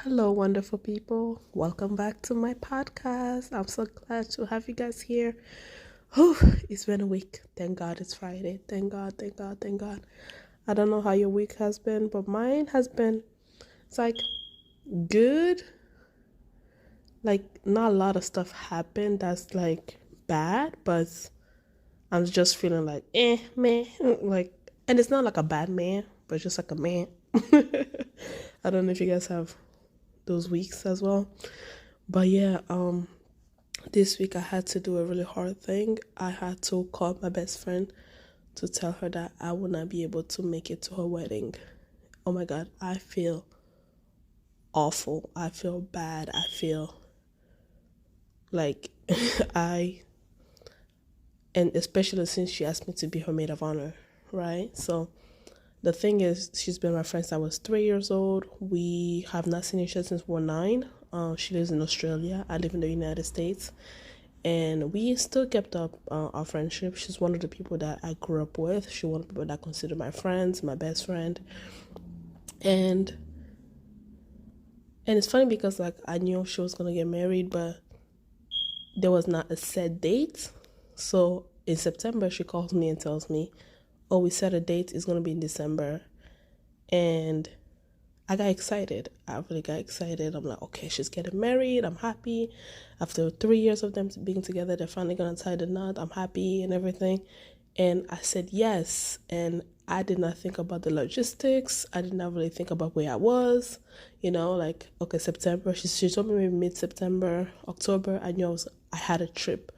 Hello, wonderful people. Welcome back to my podcast. I'm so glad to have you guys here. Oh, it's been a week. Thank God it's Friday. Thank God, thank God, thank God. I don't know how your week has been, but mine has been, it's like good. Like, not a lot of stuff happened that's like bad, but I'm just feeling like, man. Like, and it's not like a bad man, but just like a man. I don't know if you guys have those weeks as well. But yeah, this week I had to do a really hard thing. I had to call my best friend to tell her that I would not be able to make it to her wedding. Oh my God, I feel awful. I feel bad. I feel like I, and especially since she asked me to be her maid of honor, right? So the thing is, she's been my friend since I was 3 years old. We have not seen each other since we're 9. She lives in Australia. I live in the United States. And we still kept up our friendship. She's one of the people that I grew up with. She's one of the people that I consider my friends, my best friend. And it's funny because like I knew she was gonna get married, but there was not a set date. So in September, she calls me and tells me, "Oh, we set a date. It's gonna be in December," and I got excited. I really got excited. I'm like, okay, she's getting married. I'm happy. After 3 years of them being together, they're finally gonna tie the knot. I'm happy and everything. And I said yes. And I did not think about the logistics. I did not really think about where I was. Like, okay, September. She told me maybe mid-September, October. I had a trip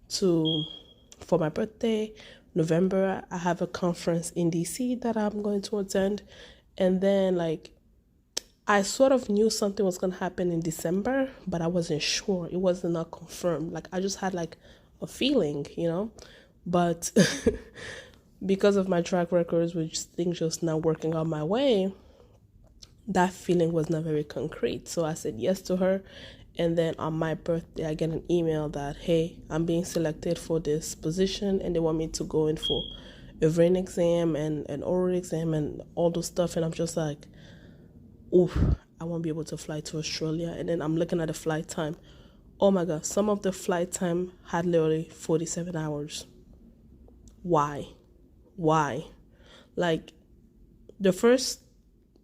for my birthday. November, I have a conference in DC that I'm going to attend. And then like I sort of knew something was going to happen in December, but I wasn't sure. It wasn't not confirmed. Like I just had like a feeling, But because of my track records, which things just not working out my way, that feeling was not very concrete. So I said yes to her. And then on my birthday, I get an email that, hey, I'm being selected for this position and they want me to go in for a written exam and an oral exam and all those stuff. And I'm just like, oof, I won't be able to fly to Australia. And then I'm looking at the flight time. Oh my God, some of the flight time had literally 47 hours. Why? Like the first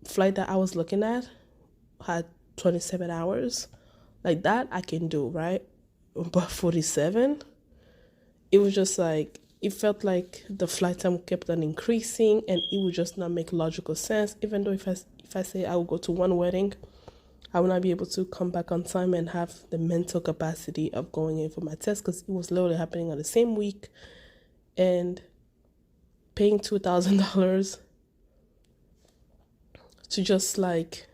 flight that I was looking at had 27 hours. Like that I can do, right? But 47, it was just like, it felt like the flight time kept on increasing and it would just not make logical sense. Even though if I say I will go to one wedding, I will not be able to come back on time and have the mental capacity of going in for my test because it was literally happening on the same week. And paying $2,000 to just like,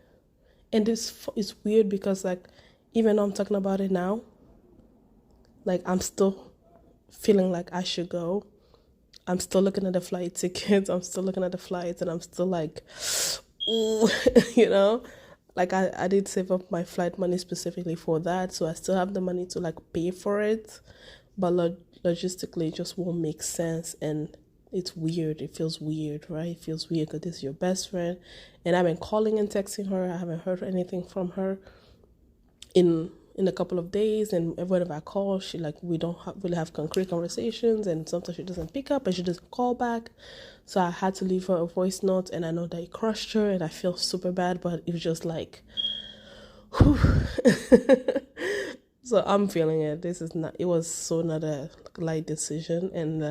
and this is weird because like, even though I'm talking about it now, like I'm still feeling like I should go. I'm still looking at the flight tickets. I'm still looking at the flights and I'm still like, ooh, Like I did save up my flight money specifically for that. So I still have the money to like pay for it. But logistically, it just won't make sense. And it's weird. It feels weird, right? It feels weird because this is your best friend. And I've been calling and texting her. I haven't heard anything from her in a couple of days, and whenever I call, she like we don't really have concrete conversations, and sometimes she doesn't pick up and she doesn't call back. So I had to leave her a voice note, and I know that it crushed her, and I feel super bad, but it was just like, whew. So I'm feeling it. It was so not a light decision, and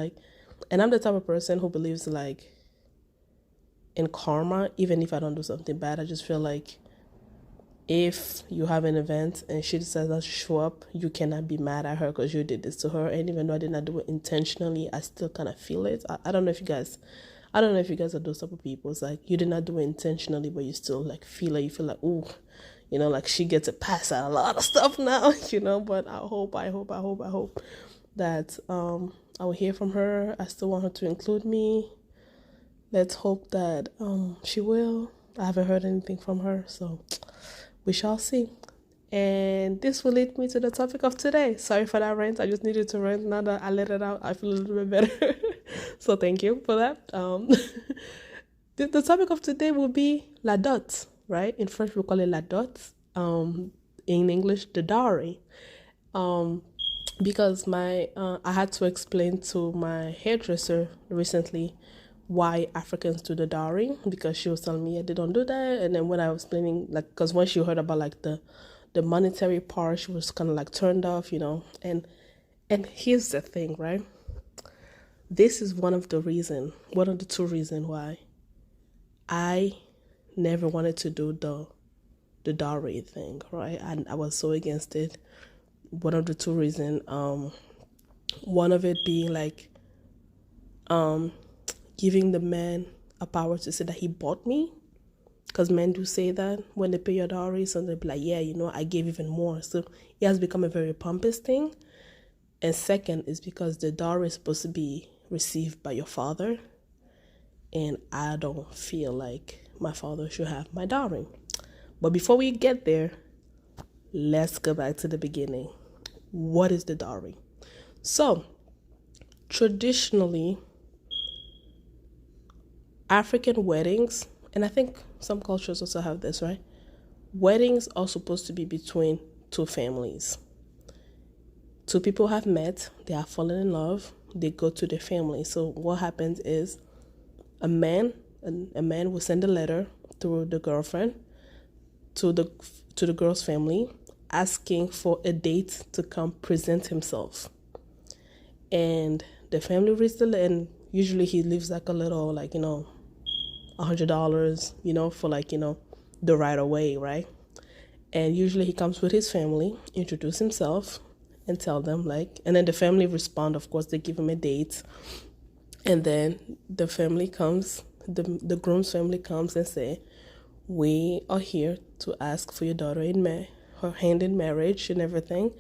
I'm the type of person who believes like in karma. Even if I don't do something bad, I just feel like if you have an event and she decides not to show up, you cannot be mad at her because you did this to her. And even though I did not do it intentionally, I still kind of feel it. I don't know if you guys are those type of people. It's like you did not do it intentionally, but you still like feel it. You feel like, ooh, like she gets a pass at a lot of stuff now, But I hope that I will hear from her. I still want her to include me. Let's hope that she will. I haven't heard anything from her, so we shall see. And this will lead me to the topic of today. Sorry for that rant. I just needed to rant. Now that I let it out, I feel a little bit better. So thank you for that. The topic of today will be la dot, right? In French, we call it la dot. in English, the dowry. Because I had to explain to my hairdresser recently why Africans do the dowry, because she was telling me, yeah, they don't do that. And then when I was explaining, like, because when she heard about like the monetary part, she was kind of like turned off, and here's the thing, right? This is one of the two reasons why I never wanted to do the dowry thing, right? And I was so against it. One of the two reasons, one of it being like giving the man a power to say that he bought me, because men do say that when they pay your dowry, so they'll be like, yeah, I gave even more. So it has become a very pompous thing. And second is because the dowry is supposed to be received by your father, and I don't feel like my father should have my dowry. But before we get there, let's go back to the beginning. What is the dowry? So, traditionally, African weddings, and I think some cultures also have this, right? Weddings are supposed to be between two families. Two people have met, they have fallen in love, they go to their family. So what happens is a man will send a letter through the girlfriend to the girl's family, asking for a date to come present himself. And the family reads the letter, and usually he leaves like a little, like, $100, for like, the right away, right? And usually he comes with his family, introduce himself, and tell them, like, and then the family respond, of course, they give him a date. And then the family comes, the groom's family comes and say, we are here to ask for your daughter her hand in marriage and everything.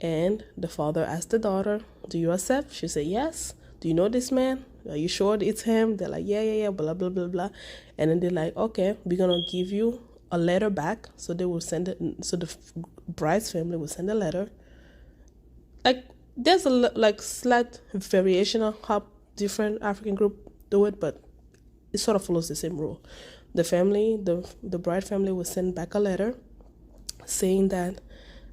And the father asked the daughter, do you accept? She said, yes. Do you know this man? Are you sure it's him? They're like, yeah, blah, blah, blah, blah. And then they're like, okay, we're going to give you a letter back. So they will send it. So the bride's family will send a letter. Like, there's a slight variation on how different African groups do it, but it sort of follows the same rule. The family, the bride family will send back a letter saying that,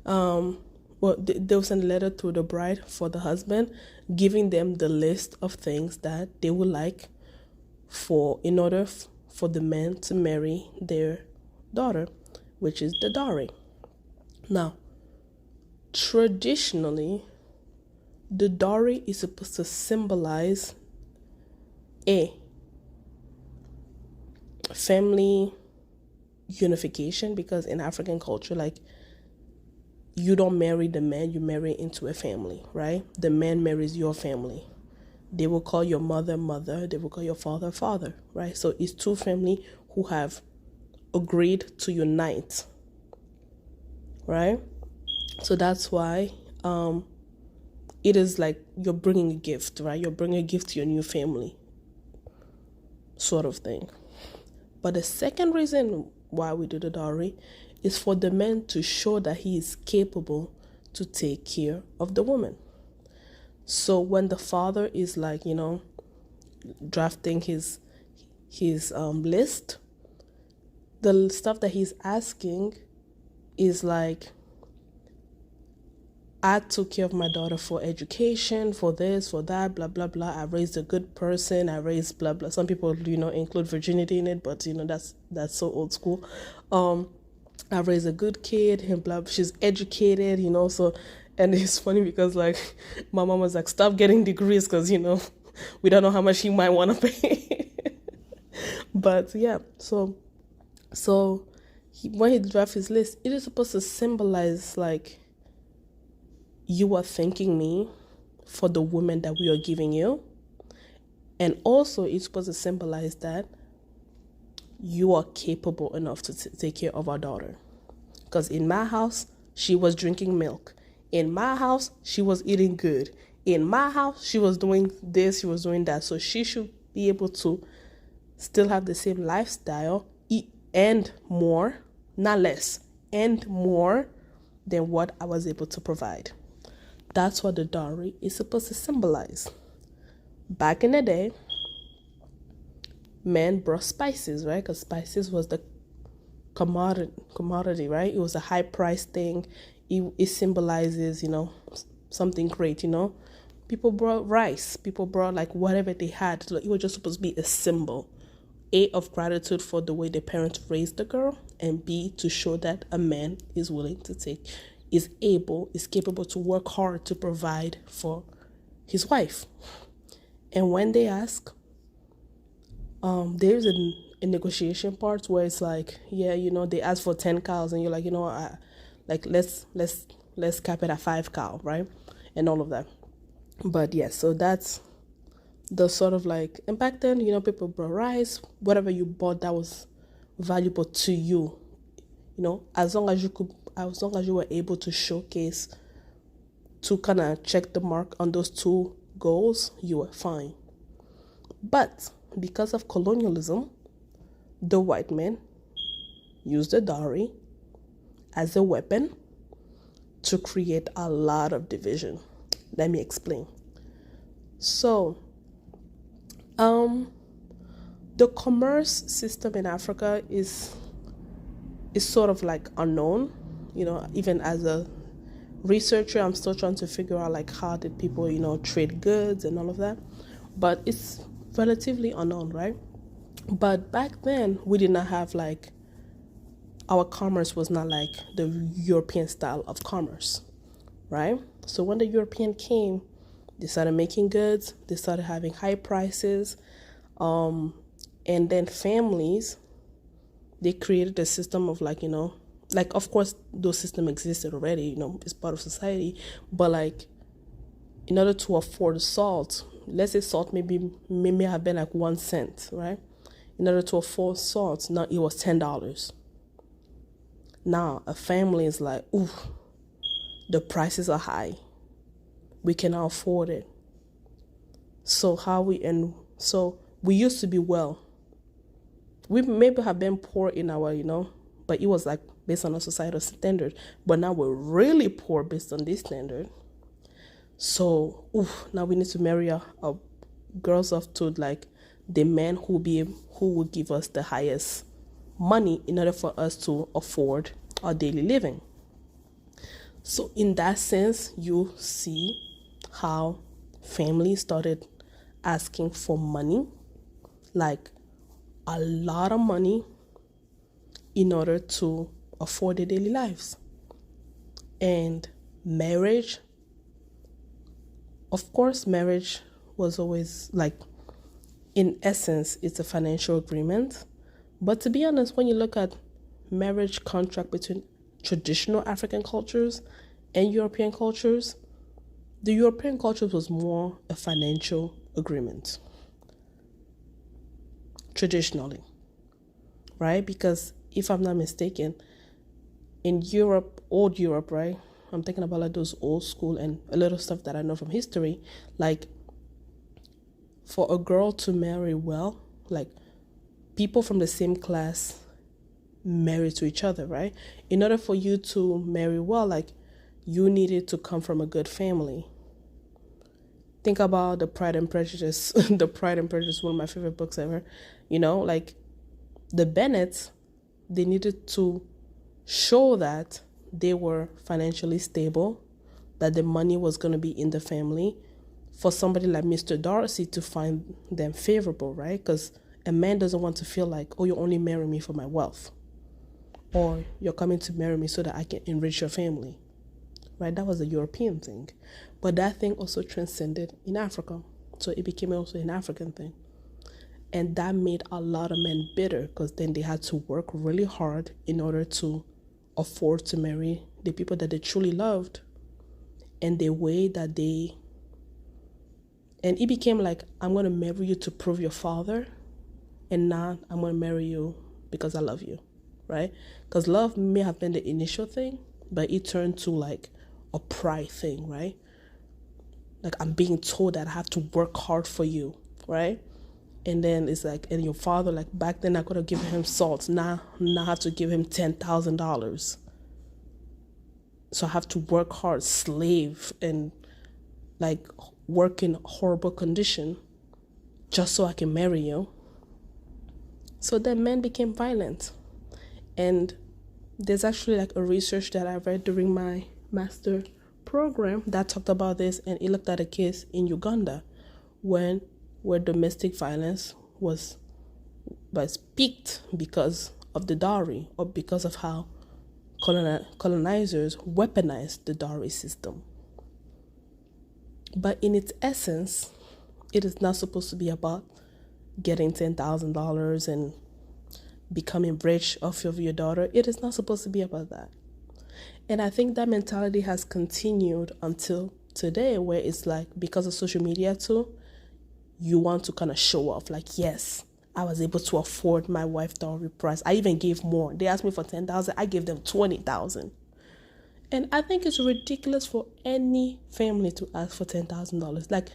they'll send a letter to the bride for the husband, giving them the list of things that they would like in order for the man to marry their daughter, which is the dowry. Now, traditionally, the dowry is supposed to symbolize a family unification, because in African culture, like, you don't marry the man, you marry into a family, right? The man marries your family. They will call your mother, mother. They will call your father, father, right? So it's two families who have agreed to unite, right? So that's why it is like you're bringing a gift, right? You're bringing a gift to your new family, sort of thing. But the second reason why we do the dowry is for the man to show that he is capable to take care of the woman. So when the father is like, drafting his list, the stuff that he's asking is like, I took care of my daughter for education, for this, for that, blah, blah, blah. I raised a good person. I raised blah, blah. Some people, include virginity in it, but, that's so old school. I raised a good kid and blah, she's educated, so, and it's funny because, like, my mom was like, stop getting degrees because, we don't know how much he might want to pay. But, yeah, so when he drafts his list, it is supposed to symbolize, like, you are thanking me for the woman that we are giving you. And also, it's supposed to symbolize that you are capable enough to take care of our daughter. Because in my house, she was drinking milk. In my house, she was eating good. In my house, she was doing this, she was doing that. So she should be able to still have the same lifestyle, and more, not less, and more than what I was able to provide. That's what the dowry is supposed to symbolize. Back in the day, men brought spices, right? Because spices was the commodity, right? It was a high price thing. It symbolizes, something great, People brought rice. People brought like whatever they had. Like, it was just supposed to be a symbol. A, of gratitude for the way the parents raised the girl, and B, to show that a man is willing to is capable to work hard to provide for his wife. And when they ask, there's a negotiation part where it's like, yeah, they ask for 10 cows, and you're like, let's cap it at 5 cow, right? And all of that. But yeah, so that's the sort of like, and back then, people brought rice, whatever you bought that was valuable to you, as long as you were able to showcase, to kind of check the mark on those two goals, you were fine. But because of colonialism, the white men used the dowry as a weapon to create a lot of division. Let me explain. So, the commerce system in Africa is sort of like unknown. Even as a researcher, I'm still trying to figure out like how did people, trade goods and all of that. But it's relatively unknown, right? But back then, we did not have like, our commerce was not like the European style of commerce, right? So when the European came, they started making goods, they started having high prices, and then families, they created a system of like, like of course those systems existed already, it's part of society, but like in order to afford salt, let's say salt may have been like 1 cent, right? In order to afford salt, now it was $10. Now a family is like, ooh, the prices are high, we cannot afford it. So we used to be well. We maybe have been poor in our, but it was like based on a societal standard. But now we're really poor based on this standard. So, now we need to marry our girls off to like the man who will give us the highest money in order for us to afford our daily living. So in that sense, you see how families started asking for money, like a lot of money, in order to afford their daily lives. And marriage, of course, marriage was always like, in essence, it's a financial agreement. But to be honest, when you look at marriage contract between traditional African cultures and European cultures, the European culture was more a financial agreement, traditionally, right? Because if I'm not mistaken, in Europe, old Europe, right? I'm thinking about like those old school and a little stuff that I know from history, like for a girl to marry well, like people from the same class marry to each other, right? In order for you to marry well, like you needed to come from a good family. Think about the Pride and Prejudice. The Pride and Prejudice, one of my favorite books ever. Like the Bennets, they needed to show that they were financially stable, that the money was going to be in the family, for somebody like Mr. Darcy to find them favorable, right? Because a man doesn't want to feel like, oh, you only marry me for my wealth, or you're coming to marry me so that I can enrich your family, right? That was a European thing. But that thing also transcended in Africa. So it became also an African thing. And that made a lot of men bitter, because then they had to work really hard in order to afford to marry the people that they truly loved, and the way that and it became like, I'm going to marry you to prove your father, and now I'm going to marry you because I love you, right? Because love may have been the initial thing, but it turned to like a pride thing, right? Like I'm being told that I have to work hard for you, right? And then it's like, and your father, like back then I could have given him salt. Now I have to give him $10,000. So I have to work hard, slave, and like work in horrible condition just so I can marry you. So then men became violent. And there's actually like a research that I read during my master program that talked about this, and it looked at a case in Uganda when where domestic violence was peaked because of the dowry, or because of how colonizers weaponized the dowry system. But in its essence, it is not supposed to be about getting $10,000 and becoming rich off of your daughter. It is not supposed to be about that. And I think that mentality has continued until today, where it's like, because of social media too, you want to kind of show off, like, yes, I was able to afford my wife dowry price. I even gave more. They asked me for 10,000, I gave them 20,000. And I think it's ridiculous for any family to ask for $10,000. Like,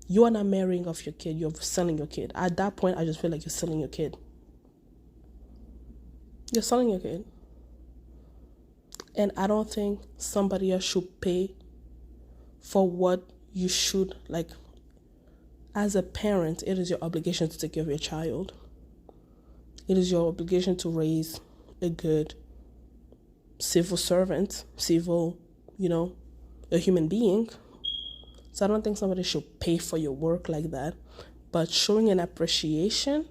you are not marrying off your kid, you're selling your kid. At that point, I just feel like you're selling your kid. You're selling your kid. And I don't think somebody else should pay for what you should, like, as a parent, it is your obligation to take care of your child. It is your obligation to raise a good civil servant, a human being. So I don't think somebody should pay for your work like that. But showing an appreciation,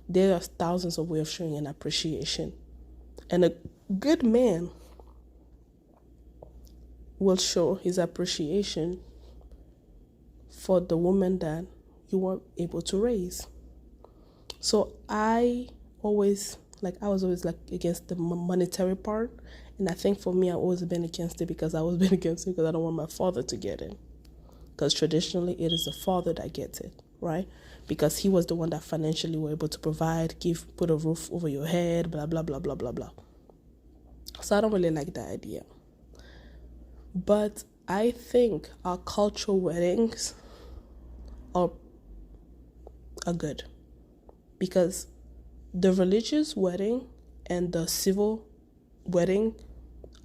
there are thousands of ways of showing an appreciation. And a good man will show his appreciation for the woman that you were able to raise. So I was always like against the monetary part. And I think for me, I've always been against it because I was been against it because I don't want my father to get it. Because traditionally, it is the father that gets it, right? Because he was the one that financially were able to provide, put a roof over your head, blah, blah, blah, blah, blah, blah. So I don't really like that idea. But I think our cultural weddings are good. Because the religious wedding and the civil wedding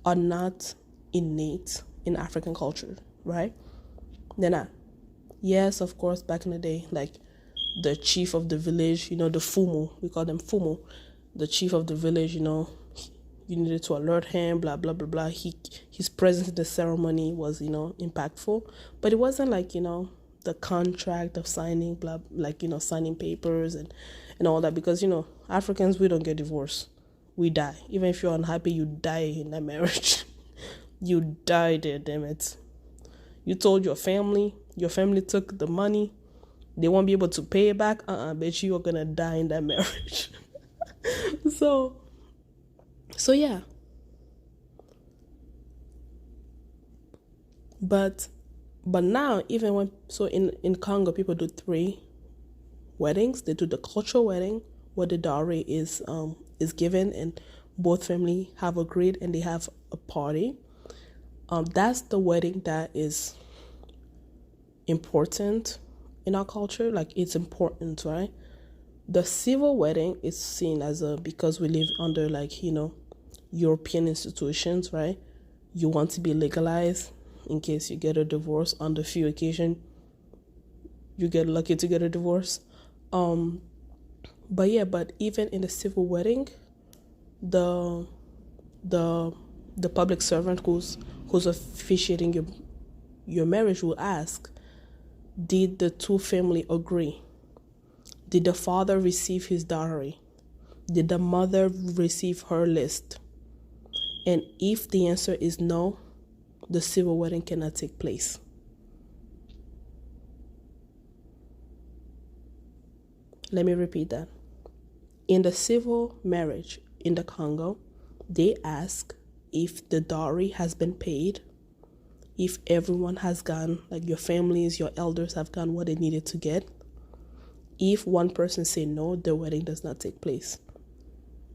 are not innate in African culture, right? They're not. Yes, of course, back in the day, like the chief of the village, the fumu, we call them fumu, the chief of the village, you needed to alert him, blah, blah, blah, blah. His presence in the ceremony was, impactful. But it wasn't like, the contract of signing, blah, like, signing papers and all that. Because, Africans, we don't get divorced. We die. Even if you're unhappy, you die in that marriage. You die there, damn it. You told your family took the money, they won't be able to pay it back. Bitch, you're gonna die in that marriage. So yeah. But now, even in Congo, people do 3 weddings. They do the cultural wedding, where the dowry is given and both family have agreed and they have a party. That's the wedding that is important in our culture. Like, it's important, right? The civil wedding is seen as because we live under, like, European institutions, right? You want to be legalized in case you get a divorce. On the few occasions you get lucky to get a divorce. But even in the civil wedding, the public servant who's officiating your marriage will ask, did the two family agree? Did the father receive his dowry? Did the mother receive her list? And if the answer is no, the civil wedding cannot take place. Let me repeat that. In the civil marriage in the Congo, they ask if the dowry has been paid, if everyone has gone, like your families, your elders have gone what they needed to get. If one person say no, the wedding does not take place.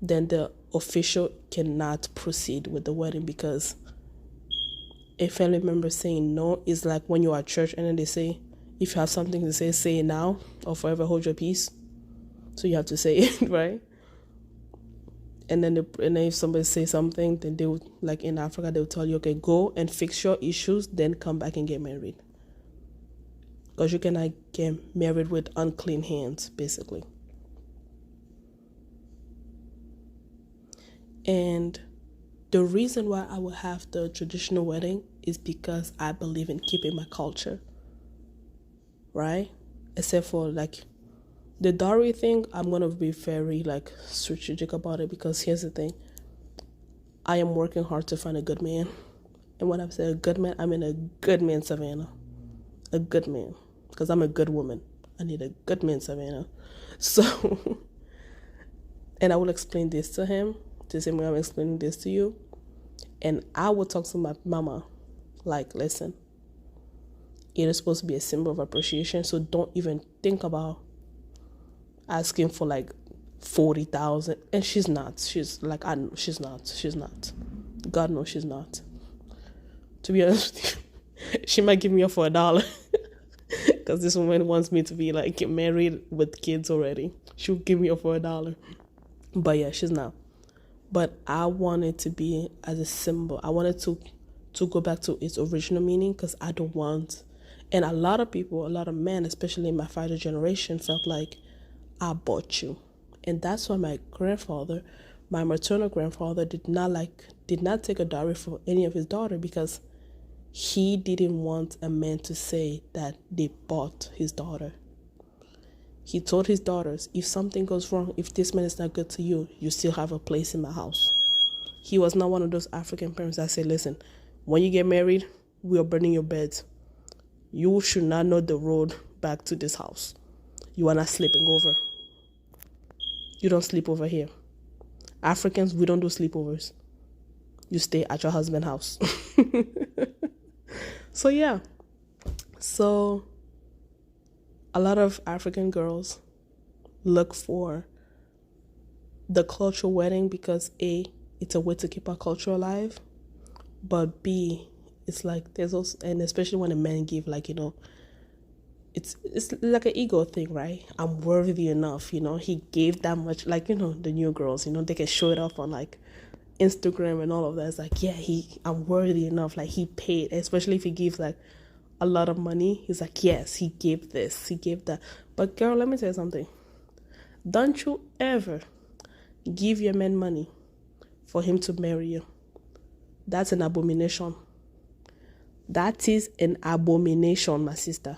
Then the official cannot proceed with the wedding, because a family member saying no is like when you're at church and then they say, if you have something to say it now or forever hold your peace. So you have to say it, right? And then if somebody says something, then they would, like in Africa, they will tell you, okay, go and fix your issues, then come back and get married. Because you cannot get married with unclean hands, basically. And the reason why I will have the traditional wedding is because I believe in keeping my culture, right? Except for like the dowry thing, I'm gonna be very like strategic about it, because here's the thing. I am working hard to find a good man. And when I say a good man, I mean a good man, Savannah. A good man. Because I'm a good woman. I need a good man, Savannah. So, and I will explain this to him, the same way I'm explaining this to you. And I will talk to my mama, like, listen, it is supposed to be a symbol of appreciation, so don't even think about asking for like 40,000. And she's not. She's like, I know she's not. She's not. God knows she's not. To be honest with you, she might give me up for $1. Because this woman wants me to be like married with kids already. She'll give me up for $1. But yeah, she's not. But I want it to be as a symbol. I wanted to go back to its original meaning, because I don't want, and a lot of people, a lot of men, especially in my father generation, felt like I bought you. And that's why my grandfather, my maternal grandfather, did not take a dowry for any of his daughter, because he didn't want a man to say that they bought his daughter. He told his daughters, if something goes wrong, if this man is not good to you, you still have a place in my house. He was not one of those African parents that say, listen, when you get married, we are burning your beds. You should not know the road back to this house. You are not sleeping over. You don't sleep over here. Africans, we don't do sleepovers. You stay at your husband's house. So yeah. So a lot of African girls look for the cultural wedding because A, it's a way to keep our culture alive, but B, it's like there's also, and especially when a man give, like, you know, it's like an ego thing, right? I'm worthy enough, you know, he gave that much, like, you know, the new girls, you know, they can show it off on like Instagram and all of that. It's like, yeah, I'm worthy enough, like he paid, especially if he gives like a lot of money. He's like, yes, he gave this, he gave that. But girl, let me tell you something. Don't you ever give your man money for him to marry you. That's an abomination. That is an abomination, my sister.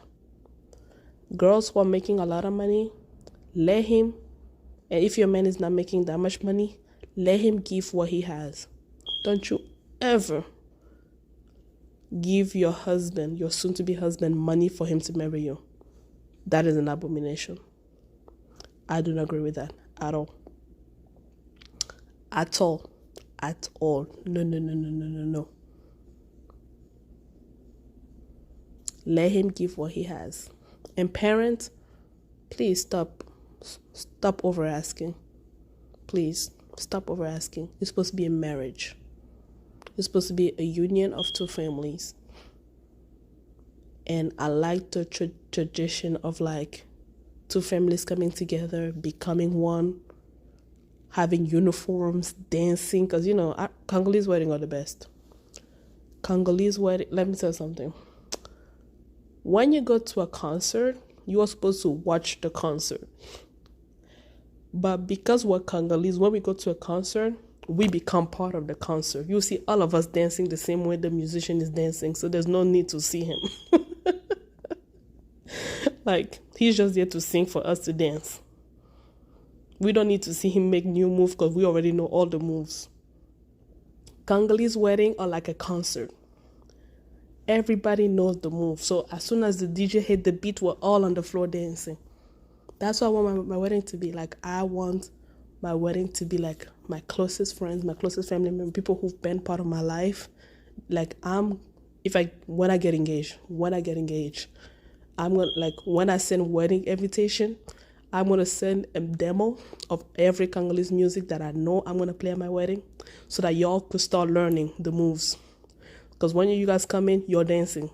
Girls who are making a lot of money, let him, and if your man is not making that much money, let him give what he has. Don't you ever give your husband, your soon-to-be husband, money for him to marry you. That is an abomination. I do not agree with that at all. At all. At all. No. Let him give what he has. And parents, please stop over asking. Please stop over asking. It's supposed to be a marriage. It's supposed to be a union of two families. And I like the tradition of like two families coming together, becoming one, having uniforms, dancing. Because, you know, Congolese weddings are the best. Congolese wedding, let me tell you something. When you go to a concert, you are supposed to watch the concert. But because we're Congolese, when we go to a concert, we become part of the concert. You see all of us dancing the same way the musician is dancing, so there's no need to see him. Like, he's just there to sing for us to dance. We don't need to see him make new moves because we already know all the moves. Congolese wedding are like a concert. Everybody knows the move. So as soon as the DJ hit the beat, we're all on the floor dancing. That's what I want my wedding to be. Like, I want my wedding to be like my closest friends, my closest family members, people who've been part of my life. Like, when I get engaged, I'm going to, like, when I send wedding invitation, I'm going to send a demo of every Congolese music that I know I'm going to play at my wedding so that y'all could start learning the moves. Because when you guys come in, you're dancing.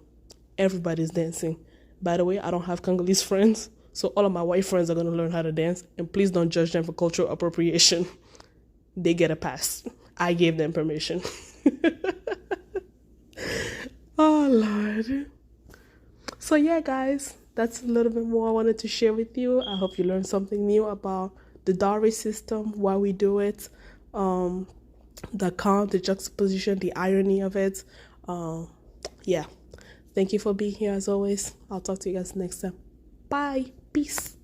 Everybody's dancing. By the way, I don't have Congolese friends, so all of my white friends are going to learn how to dance. And please don't judge them for cultural appropriation. They get a pass. I gave them permission. Oh, Lord. So yeah, guys, that's a little bit more I wanted to share with you. I hope you learned something new about the dowry system, why we do it. the calm, the juxtaposition, the irony of it. Yeah. Thank you for being here as always. I'll talk to you guys next time. Bye. Peace.